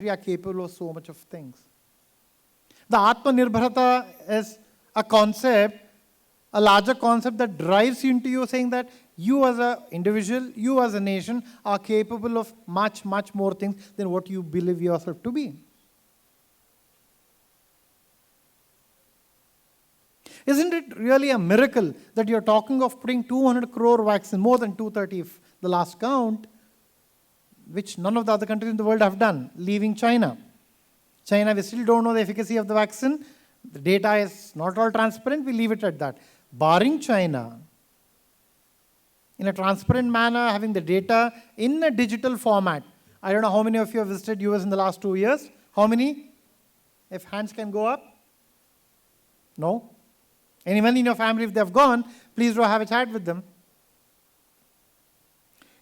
we are capable of so much of things. The Atmanirbharata is a concept, a larger concept that drives you into you saying that you as an individual, you as a nation are capable of much, much more things than what you believe yourself to be. Isn't it really a miracle that you're talking of putting 200 crore vaccine, more than 230 if the last count, which none of the other countries in the world have done, leaving China. China, we still don't know the efficacy of the vaccine. The data is not all transparent. We leave it at that. Barring China, in a transparent manner, having the data in a digital format. I don't know how many of you have visited US in the last 2 years. How many? If hands can go up? No? Anyone in your family, if they have gone, please do have a chat with them.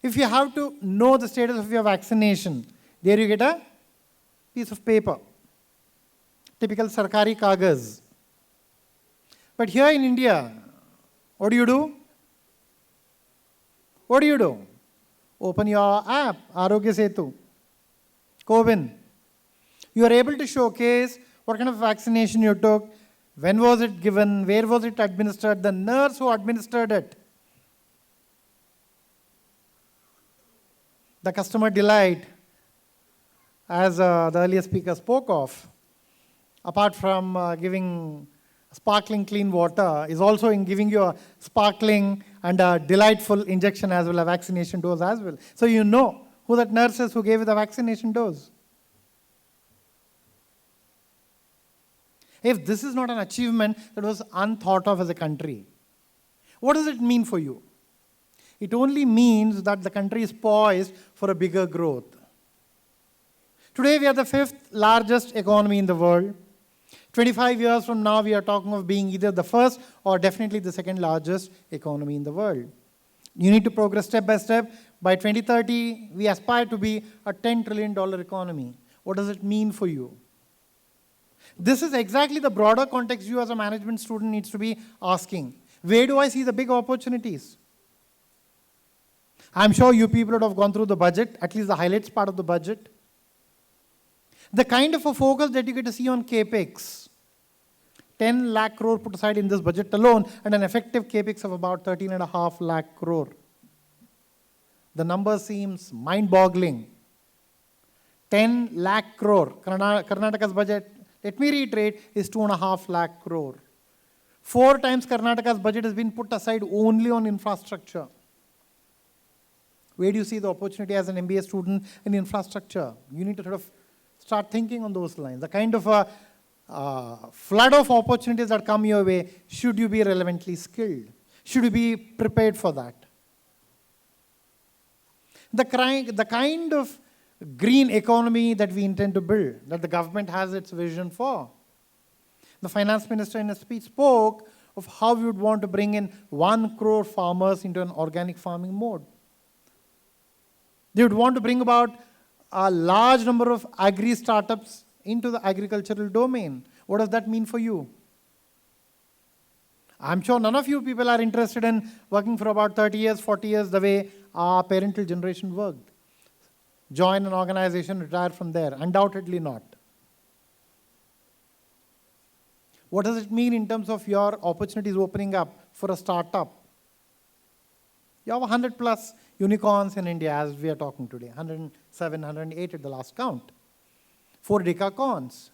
If you have to know the status of your vaccination, there you get a piece of paper. Typical sarkari kagaz. But here in India, what do? What do? Open your app, Arogya Setu, CoWIN. You are able to showcase what kind of vaccination you took, when was it given, where was it administered, the nurse who administered it. The customer delight, as the earlier speaker spoke of, apart from giving sparkling clean water, is also in giving you a sparkling and a delightful injection as well, a vaccination dose as well. So you know who that nurse is who gave you the vaccination dose. If this is not an achievement that was unthought of as a country, what does it mean for you? It only means that the country is poised for a bigger growth. Today we are the 5th largest economy in the world. 25 years from now we are talking of being either the first or definitely the 2nd largest economy in the world. You need to progress step by step. By 2030 we aspire to be a $10 trillion economy. What does it mean for you? This is exactly the broader context you as a management student needs to be asking. Where do I see the big opportunities? I'm sure you people would have gone through the budget, at least the highlights part of the budget. The kind of a focus that you get to see on CAPEX, 10 lakh crore put aside in this budget alone, and an effective CAPEX of about 13.5 lakh crore. The number seems mind-boggling. 10 lakh crore, Karnataka's budget, let me reiterate, is 2.5 lakh crore. 4 times Karnataka's budget has been put aside only on infrastructure. Where do you see the opportunity as an MBA student in infrastructure? You need to sort of start thinking on those lines. The kind of a flood of opportunities that come your way, should you be relevantly skilled? Should you be prepared for that? The kind of green economy that we intend to build, that the government has its vision for. The finance minister in a speech spoke of how we would want to bring in 1 crore farmers into an organic farming mode. They would want to bring about a large number of agri-startups into the agricultural domain. What does that mean for you? I'm sure none of you people are interested in working for about 30 years, 40 years the way our parental generation worked. Join an organization, retire from there. Undoubtedly not. What does it mean in terms of your opportunities opening up for a startup? You have 100 plus unicorns in India as we are talking today. 107, 108 at the last count. 4 decacorns.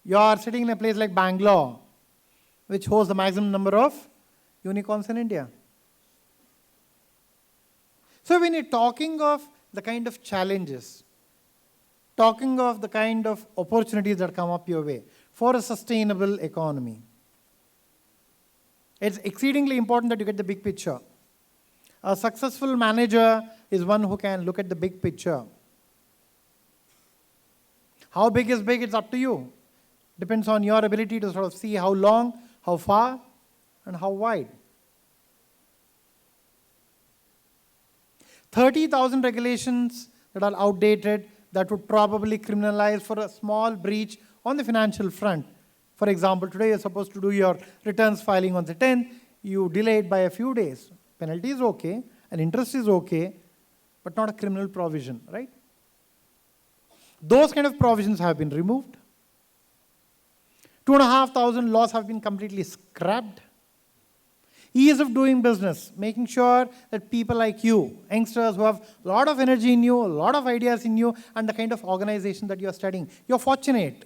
You are sitting in a place like Bangalore, which hosts the maximum number of unicorns in India. So when you're talking of the kind of challenges, talking of the kind of opportunities that come up your way for a sustainable economy, it's exceedingly important that you get the big picture. A successful manager is one who can look at the big picture. How big is big, it's up to you. Depends on your ability to sort of see how long, how far, and how wide. 30,000 regulations that are outdated that would probably criminalize for a small breach on the financial front. For example, today you're supposed to do your returns filing on the 10th, you delay it by a few days. Penalty is okay, and interest is okay, but not a criminal provision, right? Those kind of provisions have been removed. 2,500 laws have been completely scrapped. Ease of doing business, making sure that people like you, youngsters who have a lot of energy in you, a lot of ideas in you, and the kind of organization that you are studying, you're fortunate.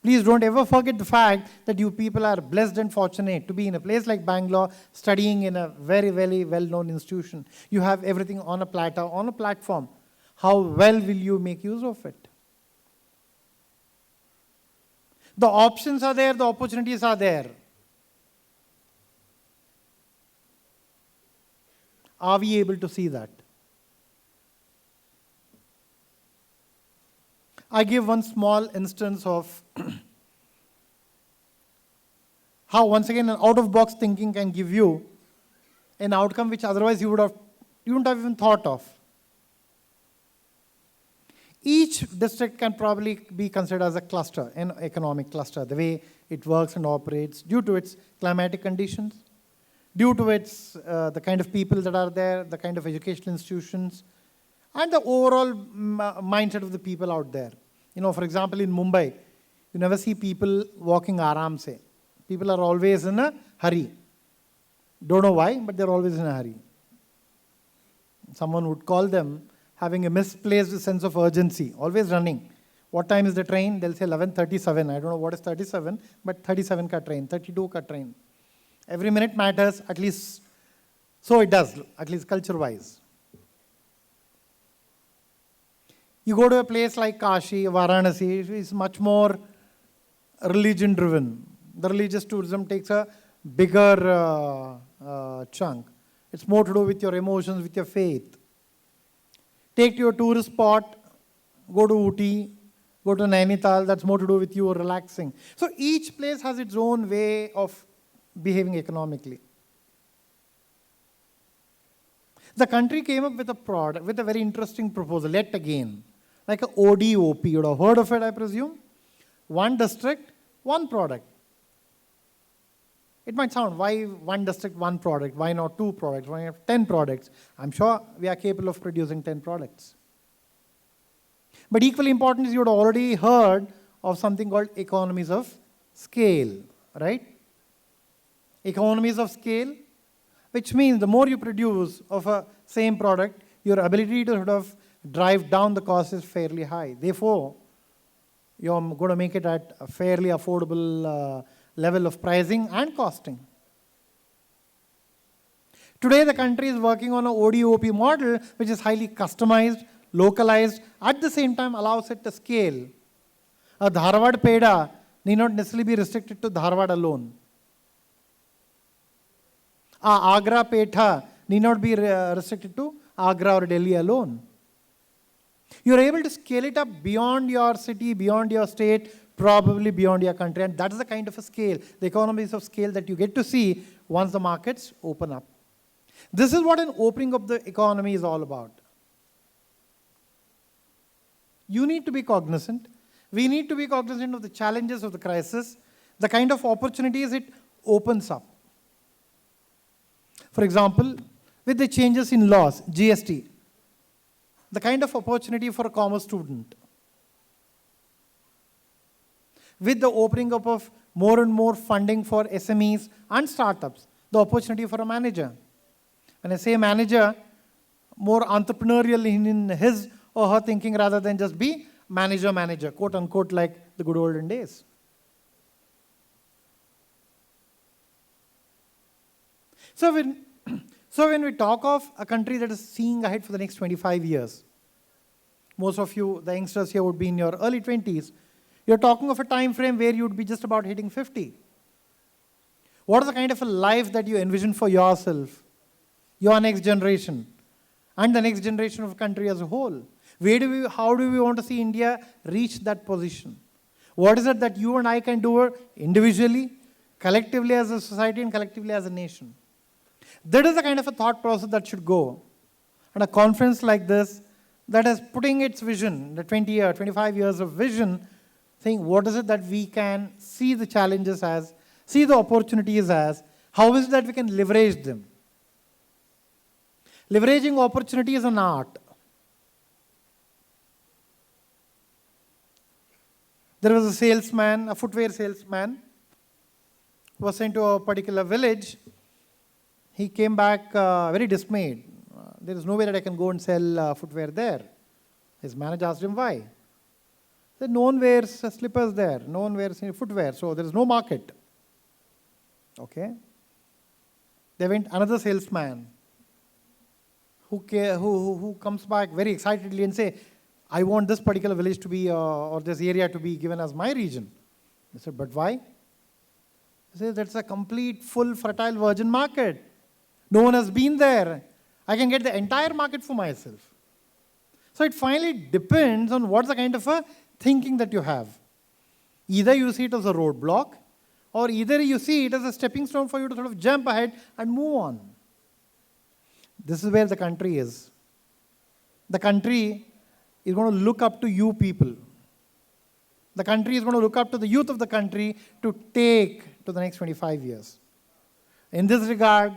Please don't ever forget the fact that you people are blessed and fortunate to be in a place like Bangalore, studying in a very, very well-known institution. You have everything on a platter, on a platform. How well will you make use of it? The options are there, the opportunities are there. Are we able to see that? I give one small instance of how, once again, an out-of-box thinking can give you an outcome which otherwise you wouldn't have even thought of. Each district can probably be considered as a cluster, an economic cluster, the way it works and operates due to its climatic conditions, due to its the kind of people that are there, the kind of educational institutions, and the overall mindset of the people out there. You know, for example, in Mumbai, you never see people walking aram se. People are always in a hurry. Don't know why, but they're always in a hurry. Someone would call them having a misplaced sense of urgency, always running. What time is the train? They'll say 11:37. I don't know what is 37, but 37 ka train, 32 ka train. Every minute matters, at least so it does, at least culture-wise. You go to a place like Kashi, Varanasi, it's much more religion-driven. The religious tourism takes a bigger chunk. It's more to do with your emotions, with your faith. Take to your tourist spot, go to Ooty, go to Nainital, that's more to do with you relaxing. So each place has its own way of behaving economically. The country came up with a product, with a very interesting proposal, yet again, like a ODOP. You would have heard of it, I presume. One district, one product. It might sound, why one district, one product? Why not two products? Why not 10 products? I'm sure we are capable of producing 10 products. But equally important is you would have already heard of something called economies of scale, right? Economies of scale, which means the more you produce of a same product, your ability to sort of drive down the cost is fairly high. Therefore, you're going to make it at a fairly affordable level of pricing and costing. Today, the country is working on an ODOP model, which is highly customized, localized, at the same time allows it to scale. A Dharwad Peda need not necessarily be restricted to Dharwad alone. A Agra Petha need not be restricted to Agra or Delhi alone. You're able to scale it up beyond your city, beyond your state, probably beyond your country. And that is the kind of a scale, the economies of scale that you get to see once the markets open up. This is what an opening of the economy is all about. You need to be cognizant. We need to be cognizant of the challenges of the crisis, the kind of opportunities it opens up. For example, with the changes in laws, GST, the kind of opportunity for a commerce student. With the opening up of more and more funding for SMEs and startups, the opportunity for a manager. When I say manager, more entrepreneurial in his or her thinking rather than just be manager, quote unquote, like the good olden days. So when we talk of a country that is seeing ahead for the next 25 years, most of you, the youngsters here, would be in your early 20s, you're talking of a time frame where you'd be just about hitting 50. What is the kind of a life that you envision for yourself, your next generation, and the next generation of a country as a whole? How do we want to see India reach that position? What is it that you and I can do individually, collectively as a society, and collectively as a nation? That is the kind of a thought process that should go. And a conference like this that is putting its vision, the 25 years of vision, saying what is it that we can see the challenges as, see the opportunities as, how is it that we can leverage them? Leveraging opportunity is an art. There was a salesman, a footwear salesman, who was sent to a particular village. He came back very dismayed. There is no way that I can go and sell footwear there. His manager asked him why. He said, no one wears slippers there. No one wears any footwear, so there is no market. Okay. They went another salesman who comes back very excitedly and say, I want this particular village to be, or this area to be given as my region. He said, but why? He said, that's a complete, full, fertile, virgin market. No one has been there. I can get the entire market for myself. So it finally depends on what's the kind of a thinking that you have. Either you see it as a roadblock, or either you see it as a stepping stone for you to sort of jump ahead and move on. This is where the country is. The country is going to look up to you people. The country is going to look up to the youth of the country to take to the next 25 years. In this regard,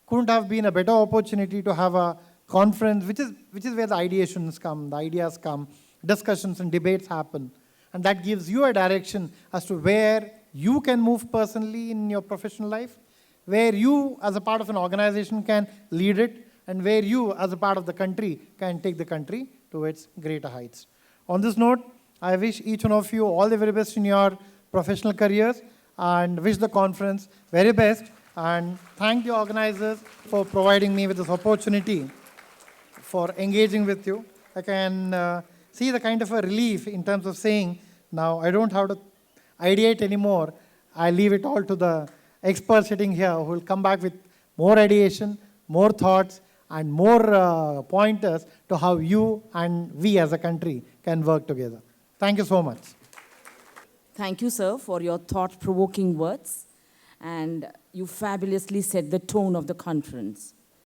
couldn't have been a better opportunity to have a conference, which is where the ideations come, the ideas come, discussions and debates happen. And that gives you a direction as to where you can move personally in your professional life, where you as a part of an organization can lead it, and where you as a part of the country can take the country to its greater heights. On this note, I wish each one of you all the very best in your professional careers and wish the conference very best, and thank the organizers for providing me with this opportunity for engaging with you. I can see the kind of a relief in terms of saying, now I don't have to ideate anymore. I leave it all to the experts sitting here who will come back with more ideation, more thoughts, and more pointers to how you and we as a country can work together. Thank you so much. Thank you, sir, for your thought-provoking words. And you fabulously set the tone of the conference.